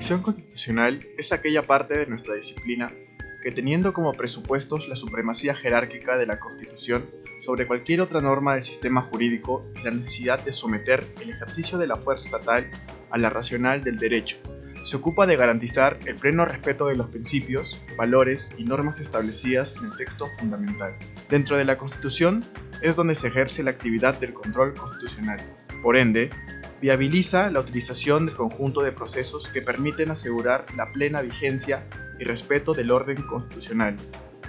jurisdicción constitucional es aquella parte de nuestra disciplina que, teniendo como presupuestos la supremacía jerárquica de la Constitución sobre cualquier otra norma del sistema jurídico y la necesidad de someter el ejercicio de la fuerza estatal a la racional del derecho, se ocupa de garantizar el pleno respeto de los principios, valores y normas establecidas en el texto fundamental. Dentro de la Constitución es donde se ejerce la actividad del control constitucional. Por ende, viabiliza la utilización del conjunto de procesos que permiten asegurar la plena vigencia y respeto del orden constitucional,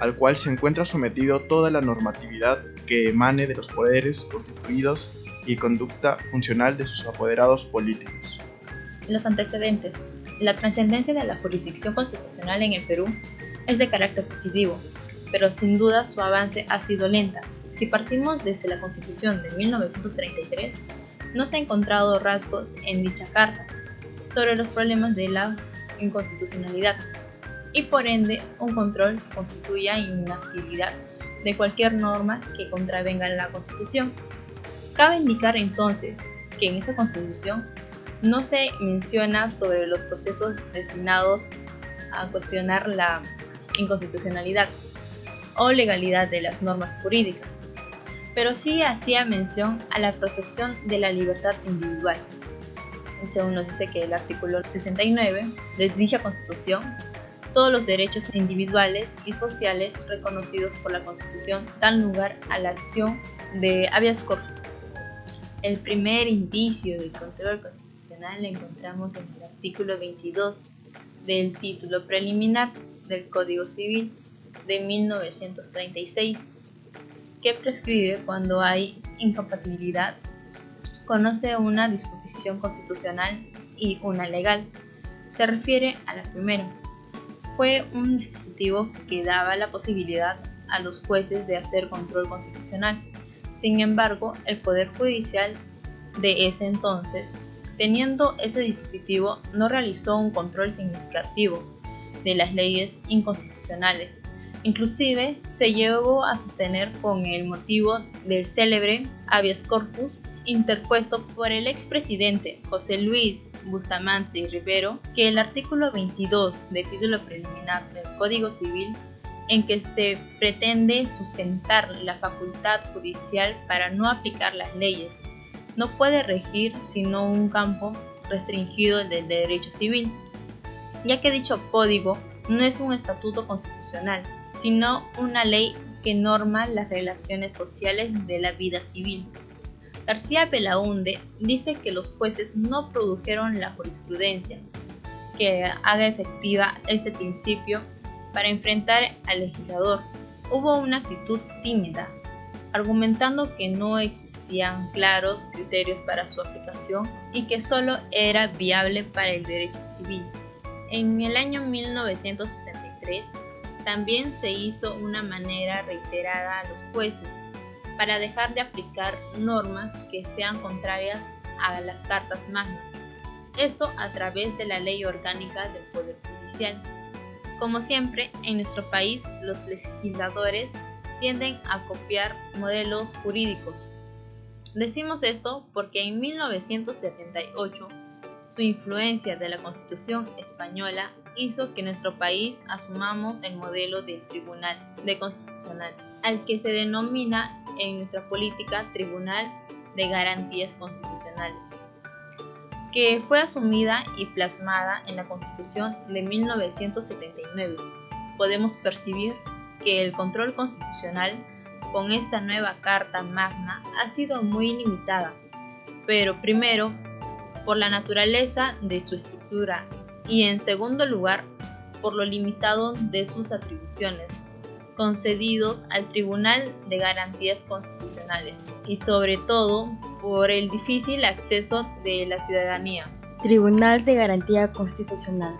al cual se encuentra sometido toda la normatividad que emane de los poderes constituidos y conducta funcional de sus apoderados políticos. Los antecedentes. La trascendencia de la jurisdicción constitucional en el Perú es de carácter positivo, pero sin duda su avance ha sido lenta. Si partimos desde la Constitución de 1933, no se han encontrado rasgos en dicha carta sobre los problemas de la inconstitucionalidad y por ende un control que constituya inaptibilidad de cualquier norma que contravenga la Constitución. Cabe indicar entonces que en esa Constitución no se menciona sobre los procesos destinados a cuestionar la inconstitucionalidad o legalidad de las normas jurídicas, pero sí hacía mención a la protección de la libertad individual. Según nos dice que el artículo 69 de dicha Constitución, todos los derechos individuales y sociales reconocidos por la Constitución dan lugar a la acción de habeas corpus. El primer indicio del control constitucional lo encontramos en el artículo 22 del título preliminar del Código Civil de 1936, que prescribe cuando hay incompatibilidad, conoce una disposición constitucional y una legal. Se refiere a la primera. Fue un dispositivo que daba la posibilidad a los jueces de hacer control constitucional. Sin embargo, el Poder Judicial de ese entonces, teniendo ese dispositivo, no realizó un control significativo de las leyes inconstitucionales. Inclusive se llegó a sostener con el motivo del célebre habeas corpus interpuesto por el expresidente José Luis Bustamante y Rivero, que el artículo 22 del título preliminar del Código Civil, en que se pretende sustentar la facultad judicial para no aplicar las leyes, no puede regir sino un campo restringido del derecho civil, ya que dicho código no es un estatuto constitucional, sino una ley que norma las relaciones sociales de la vida civil. García Belaúnde dice que los jueces no produjeron la jurisprudencia que haga efectiva este principio para enfrentar al legislador. Hubo una actitud tímida, argumentando que no existían claros criterios para su aplicación y que solo era viable para el derecho civil. En el año 1963 también se hizo una manera reiterada a los jueces para dejar de aplicar normas que sean contrarias a las cartas magnas, esto a través de la Ley Orgánica del Poder Judicial. Como siempre, en nuestro país los legisladores tienden a copiar modelos jurídicos. Decimos esto porque en 1978 su influencia de la Constitución española hizo que nuestro país asumamos el modelo del Tribunal de Constitucional, al que se denomina en nuestra política Tribunal de Garantías Constitucionales, que fue asumida y plasmada en la Constitución de 1979. Podemos percibir que el control constitucional con esta nueva Carta Magna ha sido muy limitada, pero primero por la naturaleza de su estructura y en segundo lugar por lo limitado de sus atribuciones concedidos al Tribunal de Garantías Constitucionales y sobre todo por el difícil acceso de la ciudadanía. Tribunal de Garantía Constitucional.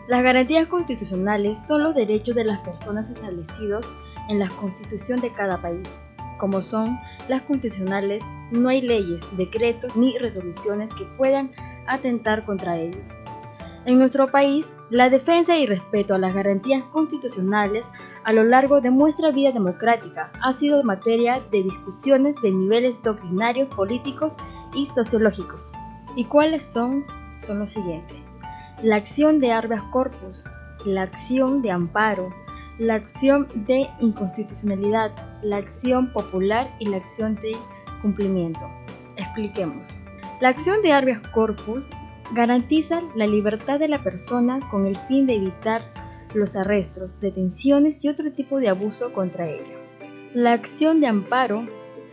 Las garantías constitucionales son los derechos de las personas establecidos en la Constitución de cada país. Como son las constitucionales, no hay leyes, decretos ni resoluciones que puedan atentar contra ellos. En nuestro país, la defensa y respeto a las garantías constitucionales a lo largo de nuestra vida democrática ha sido materia de discusiones de niveles doctrinarios, políticos y sociológicos. ¿Y cuáles son? Son los siguientes. la acción de habeas corpus, la acción de amparo, la acción de inconstitucionalidad, la acción popular y la acción de cumplimiento. Expliquemos. La acción de habeas corpus garantiza la libertad de la persona con el fin de evitar los arrestos, detenciones y otro tipo de abuso contra ella. La acción de amparo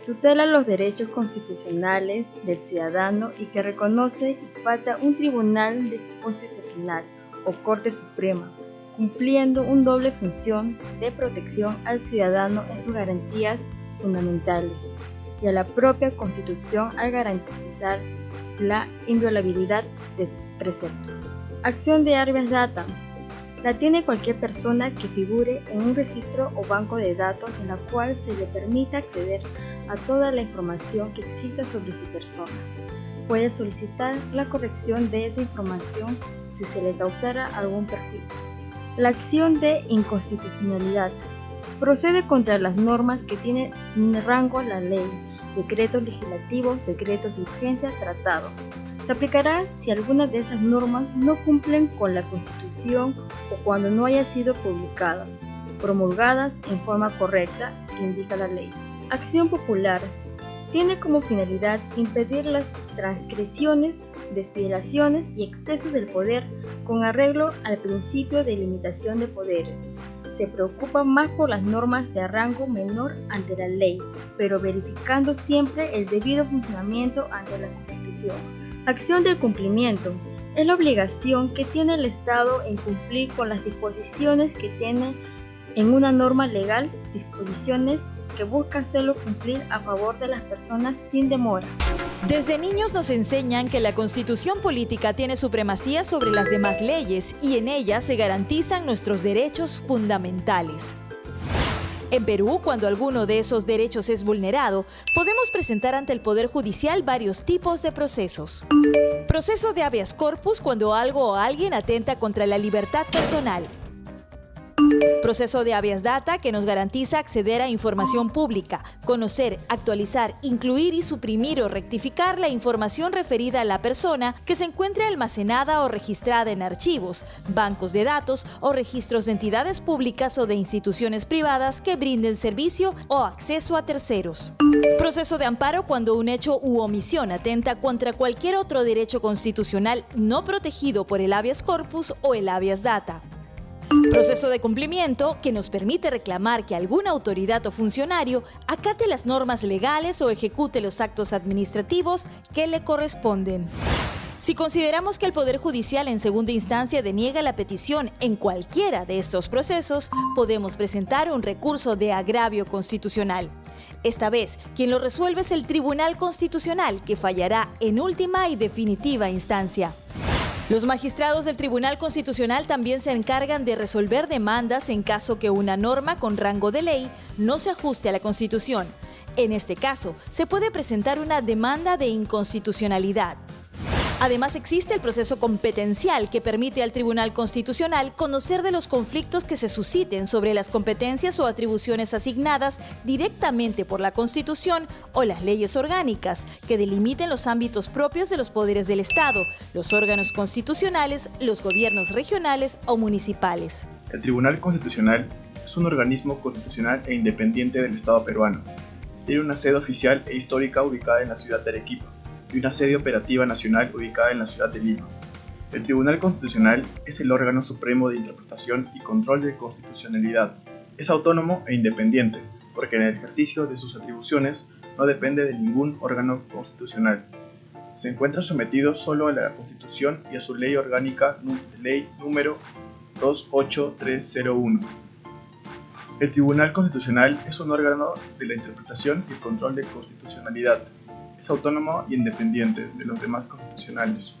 tutela los derechos constitucionales del ciudadano y que reconoce y falta un tribunal constitucional o Corte Suprema, cumpliendo una doble función de protección al ciudadano en sus garantías fundamentales y a la propia Constitución al garantizar la inviolabilidad de sus preceptos. Acción de habeas data. La tiene cualquier persona que figure en un registro o banco de datos en la cual se le permita acceder a toda la información que exista sobre su persona. Puede solicitar la corrección de esa información si se le causara algún perjuicio. La acción de inconstitucionalidad procede contra las normas que tienen rango la ley, decretos legislativos, decretos de urgencia, tratados. Se aplicará si algunas de estas normas no cumplen con la Constitución o cuando no hayan sido publicadas, promulgadas en forma correcta, que indica la ley. Acción popular tiene como finalidad impedir las transgresiones, desviaciones y excesos del poder con arreglo al principio de limitación de poderes. Se preocupa más por las normas de rango menor ante la ley, pero verificando siempre el debido funcionamiento ante la Constitución. Acción del cumplimiento es la obligación que tiene el Estado en cumplir con las disposiciones que tiene en una norma legal, disposiciones que buscan hacerlo cumplir a favor de las personas sin demora. Desde niños nos enseñan que la Constitución política tiene supremacía sobre las demás leyes y en ella se garantizan nuestros derechos fundamentales. En Perú, cuando alguno de esos derechos es vulnerado, podemos presentar ante el Poder Judicial varios tipos de procesos. Proceso de habeas corpus cuando algo o alguien atenta contra la libertad personal. Proceso de habeas data que nos garantiza acceder a información pública, conocer, actualizar, incluir y suprimir o rectificar la información referida a la persona que se encuentre almacenada o registrada en archivos, bancos de datos o registros de entidades públicas o de instituciones privadas que brinden servicio o acceso a terceros. Proceso de amparo cuando un hecho u omisión atenta contra cualquier otro derecho constitucional no protegido por el habeas corpus o el habeas data. Proceso de cumplimiento que nos permite reclamar que alguna autoridad o funcionario acate las normas legales o ejecute los actos administrativos que le corresponden. Si consideramos que el Poder Judicial en segunda instancia deniega la petición en cualquiera de estos procesos, podemos presentar un recurso de agravio constitucional. Esta vez, quien lo resuelve es el Tribunal Constitucional, que fallará en última y definitiva instancia. Los magistrados del Tribunal Constitucional también se encargan de resolver demandas en caso que una norma con rango de ley no se ajuste a la Constitución. En este caso, se puede presentar una demanda de inconstitucionalidad. Además, existe el proceso competencial que permite al Tribunal Constitucional conocer de los conflictos que se susciten sobre las competencias o atribuciones asignadas directamente por la Constitución o las leyes orgánicas que delimiten los ámbitos propios de los poderes del Estado, los órganos constitucionales, los gobiernos regionales o municipales. El Tribunal Constitucional es un organismo constitucional e independiente del Estado peruano. Tiene una sede oficial e histórica ubicada en la ciudad de Arequipa y una sede operativa nacional ubicada en la ciudad de Lima. El Tribunal Constitucional es el órgano supremo de interpretación y control de constitucionalidad. Es autónomo e independiente, porque en el ejercicio de sus atribuciones no depende de ningún órgano constitucional. Se encuentra sometido solo a la Constitución y a su ley orgánica, ley número 28301. El Tribunal Constitucional es un órgano de la interpretación y el control de constitucionalidad. Es autónomo y independiente de los demás constitucionales.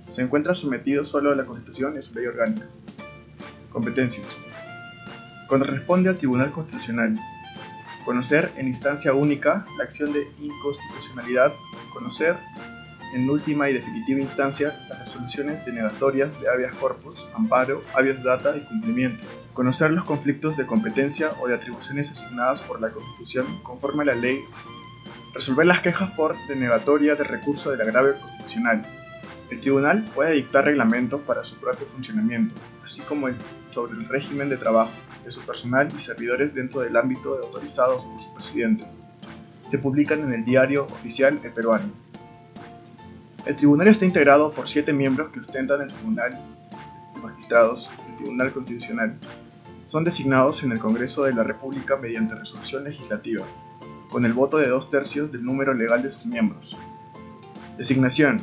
Se encuentra sometido solo a la Constitución y a su ley orgánica. Competencias. Corresponde al Tribunal Constitucional conocer en instancia única la acción de inconstitucionalidad, conocer en última y definitiva instancia las resoluciones denegatorias de habeas corpus, amparo, habeas data y cumplimiento, conocer los conflictos de competencia o de atribuciones asignadas por la Constitución conforme a la ley, resolver las quejas por denegatoria de recurso del agravio constitucional, El tribunal puede dictar reglamentos para su propio funcionamiento, así como sobre el régimen de trabajo de su personal y servidores dentro del ámbito autorizado por su presidente. Se publican en el Diario Oficial El Peruano. El tribunal está integrado por 7 miembros que ostentan el Tribunal de Magistrados y el Tribunal Constitucional. Son designados en el Congreso de la República mediante resolución legislativa, con el voto de 2/3 del número legal de sus miembros. Designación.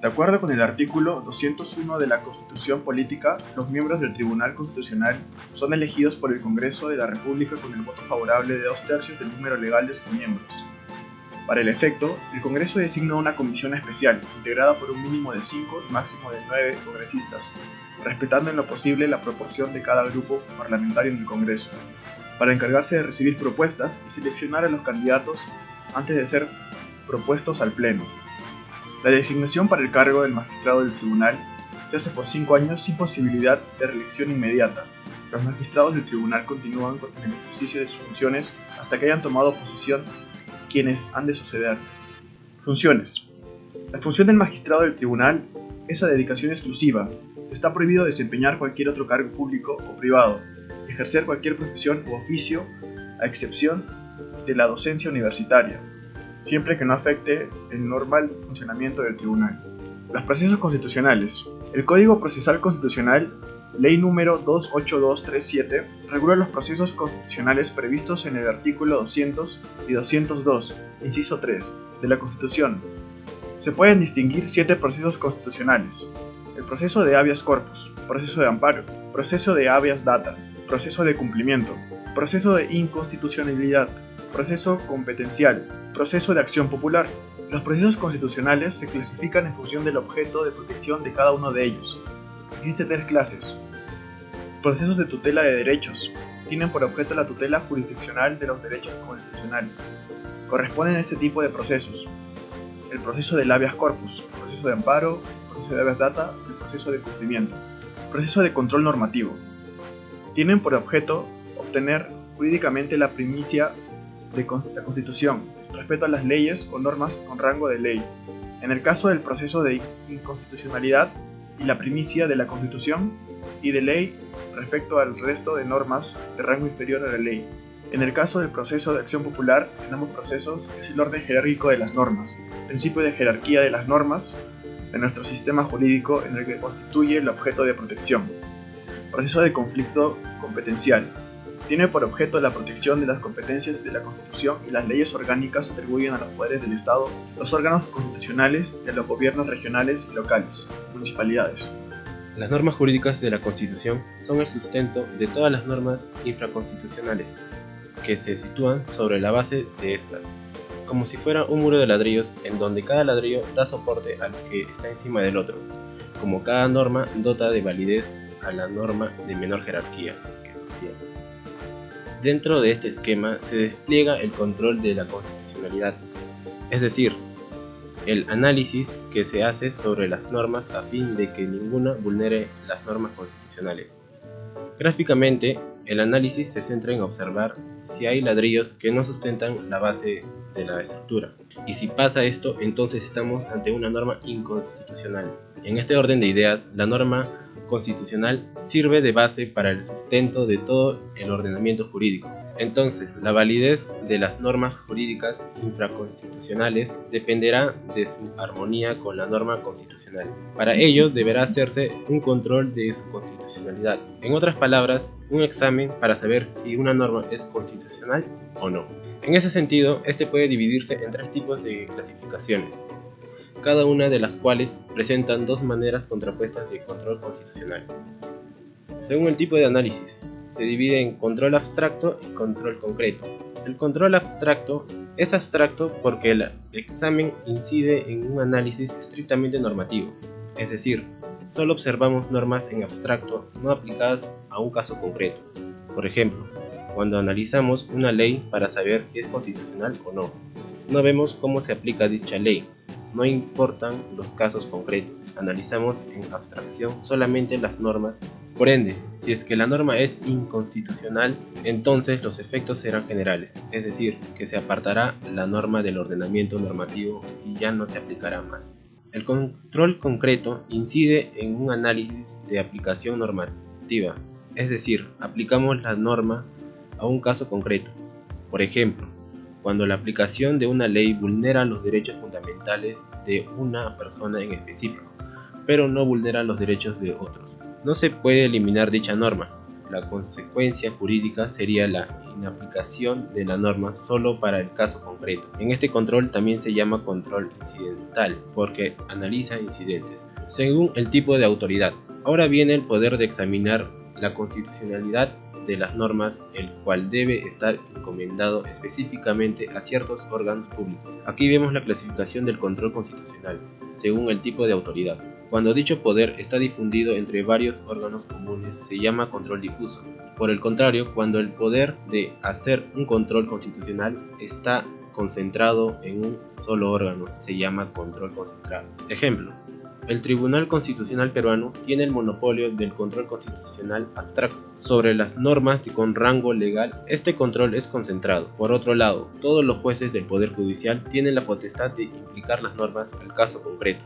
De acuerdo con el artículo 201 de la Constitución Política, los miembros del Tribunal Constitucional son elegidos por el Congreso de la República con el voto favorable de 2/3 del número legal de sus miembros. Para el efecto, el Congreso designa una comisión especial, integrada por un mínimo de 5 y máximo de 9 congresistas, respetando en lo posible la proporción de cada grupo parlamentario en el Congreso, para encargarse de recibir propuestas y seleccionar a los candidatos antes de ser propuestos al Pleno. La designación para el cargo del magistrado del tribunal se hace por 5 años sin posibilidad de reelección inmediata. Los magistrados del tribunal continúan con el ejercicio de sus funciones hasta que hayan tomado posesión quienes han de sucederles. Funciones. La función del magistrado del tribunal es a dedicación exclusiva. Está prohibido desempeñar cualquier otro cargo público o privado, ejercer cualquier profesión u oficio, a excepción de la docencia universitaria, siempre que no afecte el normal funcionamiento del tribunal. Los procesos constitucionales. El Código Procesal Constitucional, Ley número 28237, regula los procesos constitucionales previstos en el artículo 200 y 202, inciso 3, de la Constitución. Se pueden distinguir 7 procesos constitucionales: el proceso de habeas corpus, proceso de amparo, proceso de habeas data, proceso de cumplimiento, proceso de inconstitucionalidad, proceso competencial, proceso de acción popular. Los procesos constitucionales se clasifican en función del objeto de protección de cada uno de ellos. Existen 3 clases. Procesos de tutela de derechos. Tienen por objeto la tutela jurisdiccional de los derechos constitucionales. Corresponden a este tipo de procesos: el proceso del habeas corpus, el proceso de amparo, el proceso de habeas data y el proceso de cumplimiento. Proceso de control normativo. Tienen por objeto obtener jurídicamente la primicia de la Constitución, respecto a las leyes o normas con rango de ley. En el caso del proceso de inconstitucionalidad, y la primicia de la Constitución y de ley respecto al resto de normas de rango inferior a la ley. En el caso del proceso de acción popular, en ambos procesos es el orden jerárquico de las normas, principio de jerarquía de las normas de nuestro sistema jurídico en el que constituye el objeto de protección. Proceso de conflicto competencial. Tiene por objeto la protección de las competencias de la Constitución y las leyes orgánicas atribuyen a los poderes del Estado, los órganos constitucionales y a los gobiernos regionales y locales, municipalidades. Las normas jurídicas de la Constitución son el sustento de todas las normas infraconstitucionales, que se sitúan sobre la base de estas, como si fuera un muro de ladrillos en donde cada ladrillo da soporte al que está encima del otro, como cada norma dota de validez a la norma de menor jerarquía que sostiene. Dentro de este esquema se despliega el control de la constitucionalidad, es decir, el análisis que se hace sobre las normas a fin de que ninguna vulnere las normas constitucionales. Gráficamente, el análisis se centra en observar si hay ladrillos que no sustentan la base de la estructura, y si pasa esto, entonces estamos ante una norma inconstitucional. En este orden de ideas, la norma constitucional sirve de base para el sustento de todo el ordenamiento jurídico. Entonces, la validez de las normas jurídicas infraconstitucionales dependerá de su armonía con la norma constitucional. Para ello, deberá hacerse un control de su constitucionalidad. En otras palabras, un examen para saber si una norma es constitucional o no. En ese sentido, este puede dividirse en 3 tipos de clasificaciones, cada una de las cuales presentan 2 maneras contrapuestas de control constitucional. Según el tipo de análisis, se divide en control abstracto y control concreto. El control abstracto es abstracto porque el examen incide en un análisis estrictamente normativo, es decir, solo observamos normas en abstracto no aplicadas a un caso concreto. Por ejemplo, cuando analizamos una ley para saber si es constitucional o no, no vemos cómo se aplica dicha ley. No importan los casos concretos, analizamos en abstracción solamente las normas. Por ende, si es que la norma es inconstitucional, entonces los efectos serán generales, es decir, que se apartará la norma del ordenamiento normativo y ya no se aplicará más. El control concreto incide en un análisis de aplicación normativa, es decir, aplicamos la norma a un caso concreto. Por ejemplo, cuando la aplicación de una ley vulnera los derechos fundamentales de una persona en específico, pero no vulnera los derechos de otros. No se puede eliminar dicha norma. La consecuencia jurídica sería la inaplicación de la norma solo para el caso concreto. En este control también se llama control incidental, porque analiza incidentes, según el tipo de autoridad. Ahora viene el poder de examinar la constitucionalidad de las normas, el cual debe estar encomendado específicamente a ciertos órganos públicos. Aquí vemos la clasificación del control constitucional, según el tipo de autoridad. Cuando dicho poder está difundido entre varios órganos comunes, se llama control difuso. Por el contrario, cuando el poder de hacer un control constitucional está concentrado en un solo órgano, se llama control concentrado. Ejemplo: el Tribunal Constitucional peruano tiene el monopolio del control constitucional abstracto sobre las normas con rango legal. Este control es concentrado. Por otro lado, todos los jueces del Poder Judicial tienen la potestad de implicar las normas al caso concreto,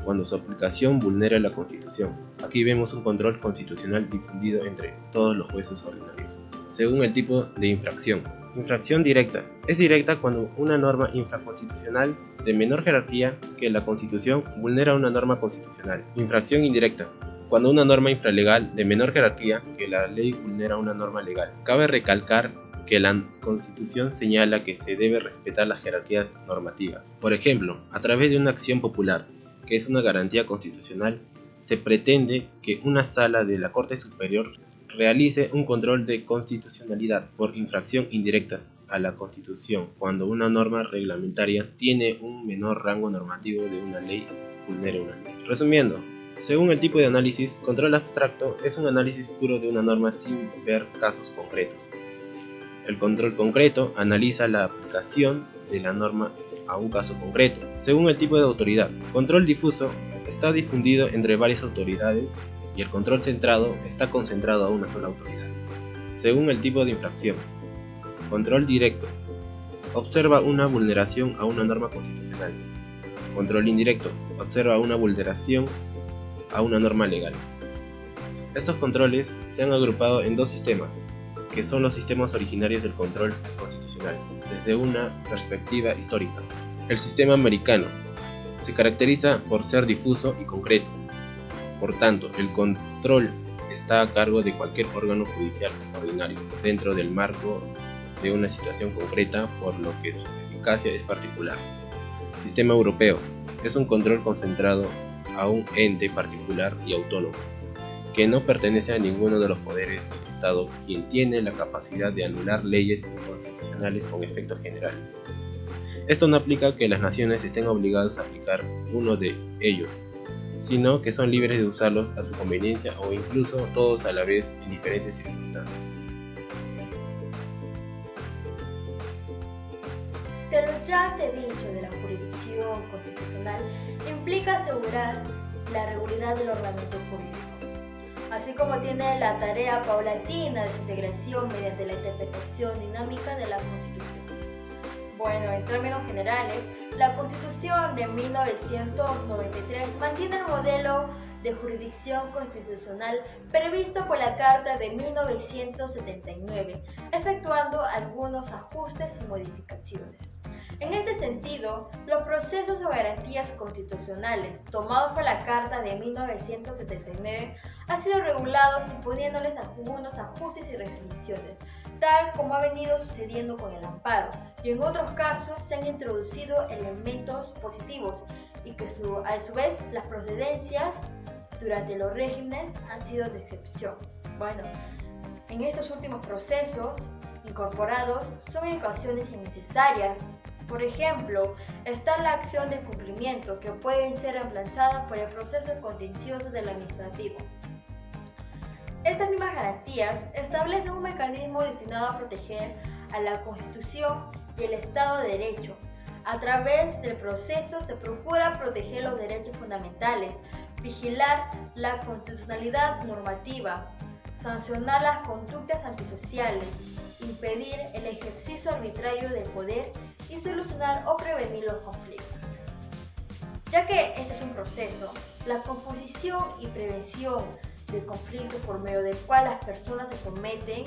cuando su aplicación vulnera la Constitución. Aquí vemos un control constitucional difundido entre todos los jueces ordinarios. Según el tipo de infracción. Infracción directa. Es directa cuando una norma infraconstitucional de menor jerarquía que la Constitución vulnera una norma constitucional. Infracción indirecta. Cuando una norma infralegal de menor jerarquía que la ley vulnera una norma legal. Cabe recalcar que la Constitución señala que se debe respetar las jerarquías normativas. Por ejemplo, a través de una acción popular, que es una garantía constitucional, se pretende que una sala de la Corte Superior realice un control de constitucionalidad por infracción indirecta a la Constitución, cuando una norma reglamentaria tiene un menor rango normativo de una ley, vulnera una ley. Resumiendo, según el tipo de análisis, control abstracto es un análisis puro de una norma sin ver casos concretos. El control concreto analiza la aplicación de la norma a un caso concreto. Según el tipo de autoridad, control difuso está difundido entre varias autoridades y el control centrado está concentrado a una sola autoridad. Según el tipo de infracción, control directo observa una vulneración a una norma constitucional. Control indirecto observa una vulneración a una norma legal. Estos controles se han agrupado en dos sistemas, que son los sistemas originarios del control constitucional, desde una perspectiva histórica. El sistema americano se caracteriza por ser difuso y concreto. Por tanto, el control está a cargo de cualquier órgano judicial ordinario, dentro del marco de una situación concreta, por lo que su eficacia es particular. Sistema europeo es un control concentrado a un ente particular y autónomo, que no pertenece a ninguno de los poderes del Estado, quien tiene la capacidad de anular leyes inconstitucionales con efectos generales. Esto no aplica que las naciones estén obligadas a aplicar uno de ellos, sino que son libres de usarlos a su conveniencia o incluso todos a la vez en diferentes circunstancias. De lo ya antes dicho de la jurisdicción constitucional implica asegurar la regularidad del ordenamiento jurídico, así como tiene la tarea paulatina de su integración mediante la interpretación dinámica de la Constitución. Bueno, en términos generales, la Constitución de 1993 mantiene el modelo de jurisdicción constitucional previsto por la Carta de 1979, efectuando algunos ajustes y modificaciones. En este sentido, los procesos o garantías constitucionales tomados por la Carta de 1979 han sido regulados imponiéndoles algunos ajustes y restricciones, tal como ha venido sucediendo con el amparo, y en otros casos se han introducido elementos positivos y que a su vez las procedencias durante los regímenes han sido de excepción. Bueno, en estos últimos procesos incorporados son en ocasiones innecesarias. Por ejemplo, está la acción de cumplimiento, que pueden ser reemplazadas por el proceso contencioso del administrativo. Estas mismas garantías establecen un mecanismo destinado a proteger a la Constitución y el Estado de Derecho. A través del proceso se procura proteger los derechos fundamentales, vigilar la constitucionalidad normativa, sancionar las conductas antisociales, impedir el ejercicio arbitrario del poder y solucionar o prevenir los conflictos. Ya que este es un proceso, la composición y prevención del conflicto por medio del cual las personas se someten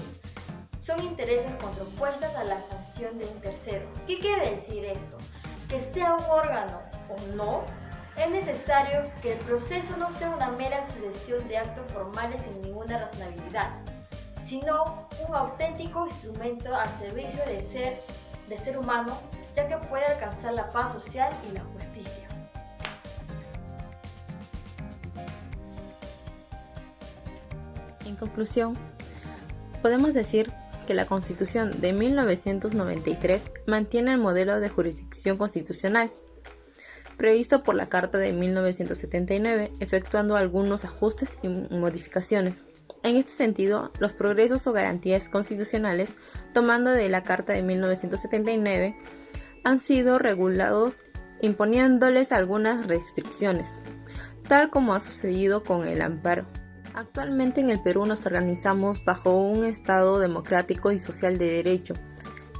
son intereses contrapuestos a la sanción de un tercero. ¿Qué quiere decir esto? Que sea un órgano o no, es necesario que el proceso no sea una mera sucesión de actos formales sin ninguna razonabilidad, sino un auténtico instrumento al servicio del ser humano, ya que puede alcanzar la paz social y la justicia. En conclusión, podemos decir que la Constitución de 1993 mantiene el modelo de jurisdicción constitucional previsto por la Carta de 1979, efectuando algunos ajustes y modificaciones. En este sentido, los progresos o garantías constitucionales, tomando de la Carta de 1979, han sido regulados imponiéndoles algunas restricciones, tal como ha sucedido con el amparo. Actualmente en el Perú nos organizamos bajo un Estado democrático y social de derecho.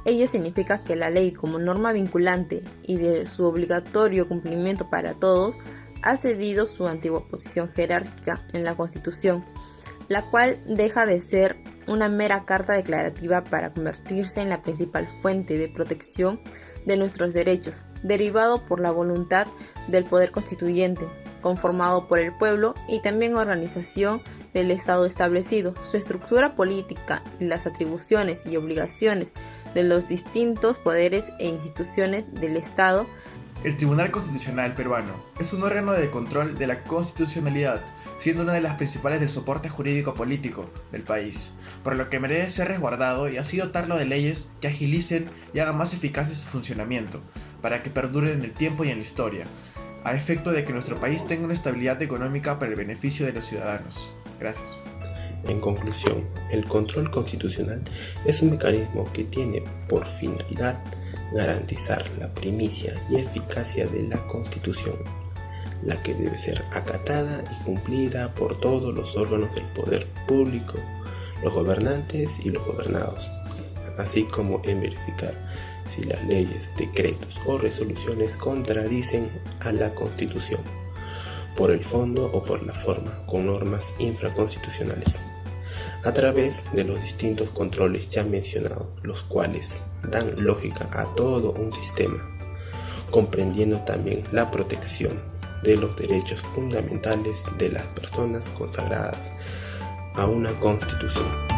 Ello significa que la ley, como norma vinculante y de su obligatorio cumplimiento para todos, ha cedido su antigua posición jerárquica en la Constitución, la cual deja de ser una mera carta declarativa para convertirse en la principal fuente de protección de nuestros derechos, derivado por la voluntad del Poder Constituyente, conformado por el pueblo y también organización del Estado establecido. Su estructura política y las atribuciones y obligaciones de los distintos poderes e instituciones del Estado. El Tribunal Constitucional peruano es un órgano de control de la constitucionalidad, siendo una de las principales del soporte jurídico-político del país, por lo que merece ser resguardado y así dotarlo de leyes que agilicen y hagan más eficaz su funcionamiento, para que perduren en el tiempo y en la historia, a efecto de que nuestro país tenga una estabilidad económica para el beneficio de los ciudadanos. Gracias. En conclusión, el control constitucional es un mecanismo que tiene por finalidad garantizar la primicia y eficacia de la Constitución, la que debe ser acatada y cumplida por todos los órganos del poder público, los gobernantes y los gobernados, así como en verificar si las leyes, decretos o resoluciones contradicen a la Constitución, por el fondo o por la forma, con normas infraconstitucionales, a través de los distintos controles ya mencionados, los cuales dan lógica a todo un sistema, comprendiendo también la protección de los derechos fundamentales de las personas consagradas a una Constitución.